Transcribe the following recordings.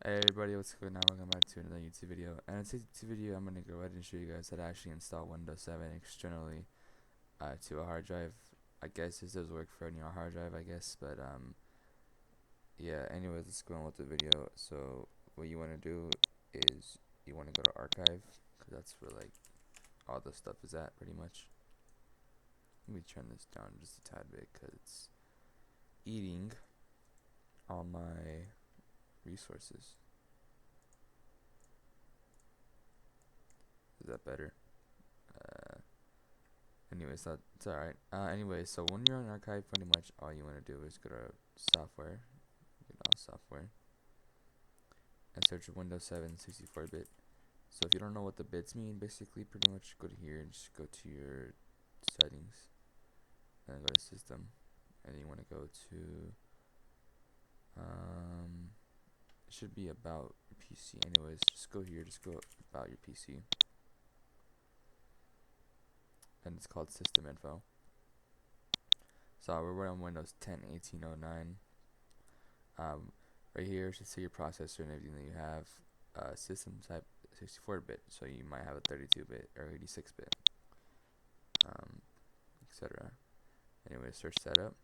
Hey everybody, what's going on? Welcome back to another YouTube video. And in today's YouTube video, I'm going to go ahead and show you guys how to actually install Windows 7 externally to a hard drive. I guess this does work for any hard drive, I guess, but yeah. Anyways, let's go on with the video. So what you want to do is you want to go to archive, because that's where like all the stuff is at, pretty much. Let me turn this down just a tad bit, because it's eating all my resources. Is that better? Anyways, that's alright. Anyways, so when you're on archive, pretty much all you want to do is go to software, get all software, and search for Windows 7 64-bit. So if you don't know what the bits mean, basically, pretty much go to here and just go to your settings, and then go to system, and you want to go to, it should be about your PC. Anyways, just go here, just go about your PC, and it's called System Info. So we're on Windows 10 1809. Right here should say your processor and everything that you have. System type 64-bit, so you might have a 32-bit or 86-bit, etc. Anyway, search setup.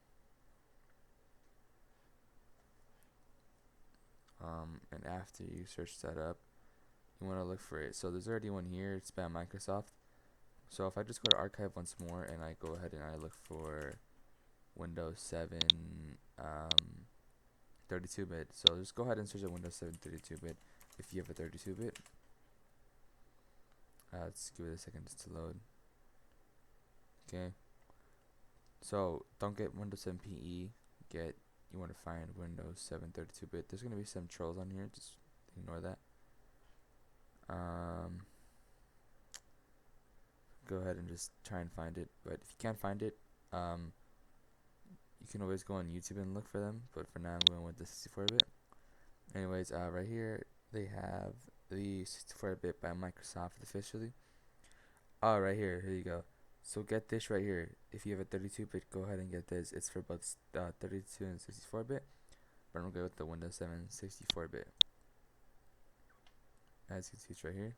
And after you search setup, you want to look for it. So there's already one here. It's by Microsoft. So if I just go to archive once more and I go ahead and I look for Windows 7 32-bit. So just go ahead and search a Windows 7 32-bit if you have a 32-bit. Let's give it a second just to load. Okay. So don't get Windows 7 PE. You want to find Windows 7 32-bit. There's gonna be some trolls on here. Just ignore that. Go ahead and just try and find it. But if you can't find it, you can always go on YouTube and look for them. But for now, I'm going with the 64-bit. Anyways, right here they have the 64-bit by Microsoft officially. Oh, right here. Here you go. So get this right here. If you have a 32-bit, go ahead and get this. It's for both 32 and 64-bit. But I'm gonna go with the Windows 7 64-bit. As you can see, it's right here.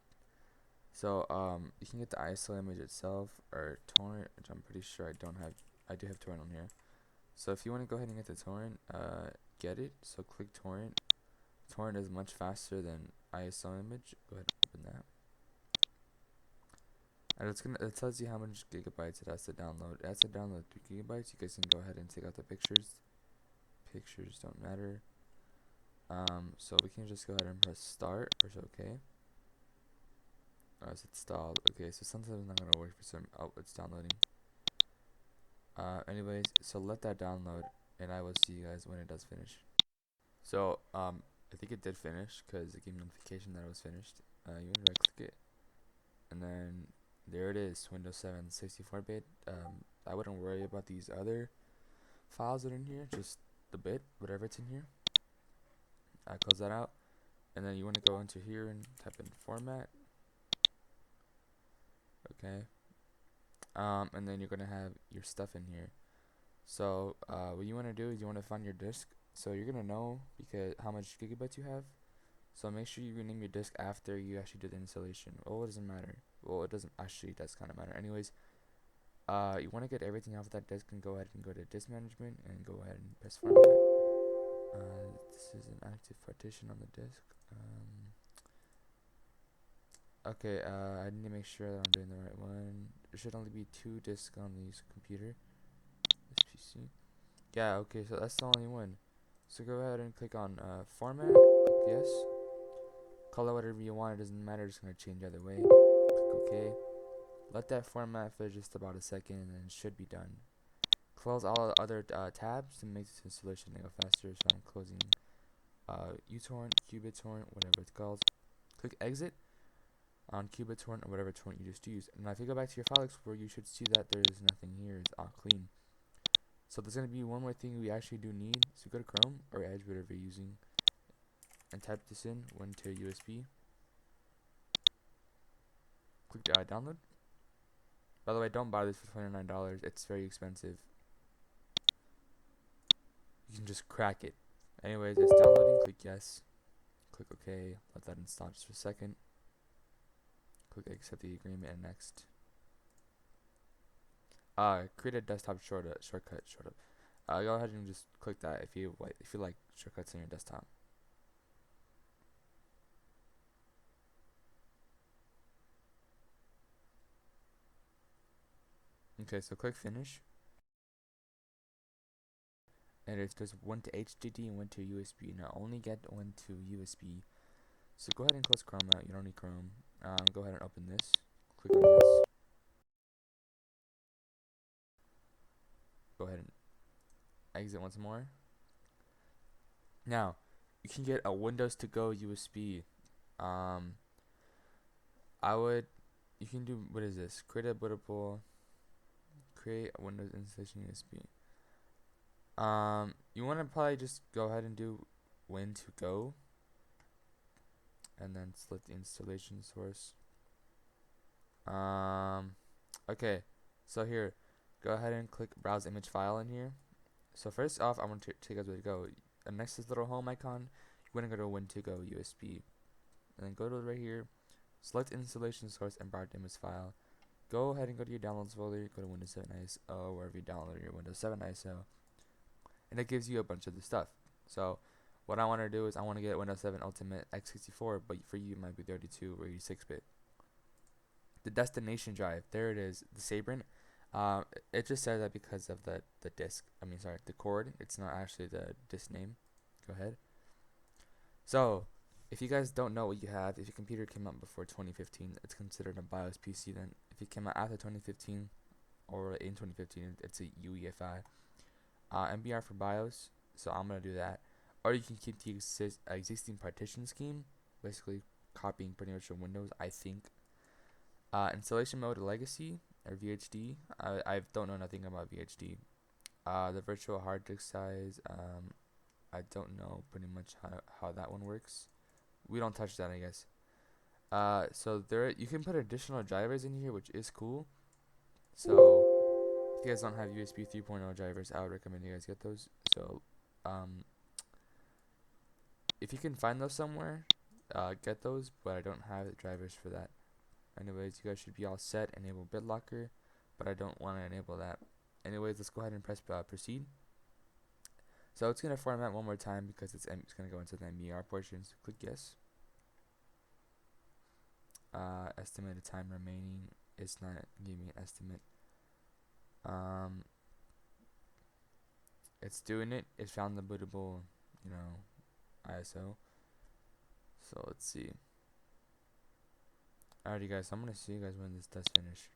So you can get the ISO image itself or torrent, which I'm pretty sure I don't have. I do have torrent on here. So if you want to go ahead and get the torrent, get it. So click torrent. Torrent is much faster than ISO image. Go ahead and open that. And it tells you how much gigabytes it has to download. It has to download 3 gigabytes. You guys can go ahead and take out the pictures. Pictures don't matter. So we can just go ahead and press start. Press OK. It's installed. Okay, so sometimes it's not gonna work for some. Oh, it's downloading. Anyways, so let that download, and I will see you guys when it does finish. So I think it did finish because it gave me notification that it was finished. You want to right click it, and then there it is, Windows 7 64-bit. I wouldn't worry about these other files that are in here, just the bit, whatever it's in here. Close that out, and then you want to go into here and type in format. Okay. And then you're gonna have your stuff in here. So what you want to do is you want to find your disk. So you're gonna know because how much gigabytes you have. So make sure you rename your disk after you actually do the installation. Oh, it doesn't matter. Well, it doesn't actually. It does kind of matter. Anyways, you want to get everything off that disk and go ahead and go to disk management and go ahead and press format. This is an active partition on the disk. Okay, I need to make sure that I'm doing the right one. There should only be 2 disks on this computer. This PC. Yeah, okay, so that's the only one. So go ahead and click on format. Click yes. Call it whatever you want. It doesn't matter. It's going to change either way. Click OK. Let that format for just about a second and then it should be done. Close all the other tabs to make this installation go faster. So I'm closing uTorrent, QBitTorrent, whatever it's called. Click exit on QBitTorrent or whatever torrent you just used. And now if you go back to your file explorer, you should see that there is nothing here. It's all clean. So there's going to be one more thing we actually do need. So go to Chrome or Edge, whatever you're using, and type this in, WinTer USB. Click download. By the way, don't buy this for $29. It's very expensive. You can just crack it. Anyways, it's downloading. Click yes. Click OK. Let that install just for a second. Click accept the agreement and next. Create a desktop shortcut. Go ahead and just click that if you like shortcuts on your desktop. Okay, so click finish. And there's one to HDD and one to USB. Now only get one to USB. So go ahead and close Chrome out. You don't need Chrome. Go ahead and open this. Click on yes. Go ahead and exit once more. Now you can get a Windows to go USB. You can do, what is this? Create a bootable. Create a Windows installation USB. You want to probably just go ahead and do Win to go, and then select the installation source. Okay, so here, go ahead and click Browse Image File in here. So first off, I want to take us where to go. Next to this little home icon, you want to go to Win to go USB, and then go to right here, select installation source and browse image file. Go ahead and go to your downloads folder. Go to Windows 7 ISO, wherever you download your Windows 7 ISO. And it gives you a bunch of the stuff. So what I want to do is I want to get Windows 7 Ultimate x64, but for you it might be 32 or 86-bit. The destination drive, there it is, the Sabrent. It just says that because of the disk. The cord. It's not actually the disk name. Go ahead. So if you guys don't know what you have, if your computer came out before 2015, it's considered a BIOS PC. Then if it came out after 2015 or in 2015, it's a UEFI. MBR for BIOS, so I'm gonna do that. Or you can keep the existing partition scheme, basically copying pretty much your Windows, I think. Installation mode Legacy or VHD. I don't know nothing about VHD. The virtual hard disk size. I don't know pretty much how that one works. We don't touch that, I guess. So there you can put additional drivers in here, which is cool. So if you guys don't have USB 3.0 drivers, I would recommend you guys get those. So, if you can find those somewhere, get those, but I don't have the drivers for that. Anyways, you guys should be all set. Enable BitLocker, but I don't want to enable that. Anyways, let's go ahead and press proceed. So it's going to format one more time because it's going to go into the MBR portion. So click yes. Estimated time remaining. It's not giving me an estimate. It's doing it. It found the bootable, ISO. So let's see. Alrighty guys, so I'm gonna see you guys when this does finish.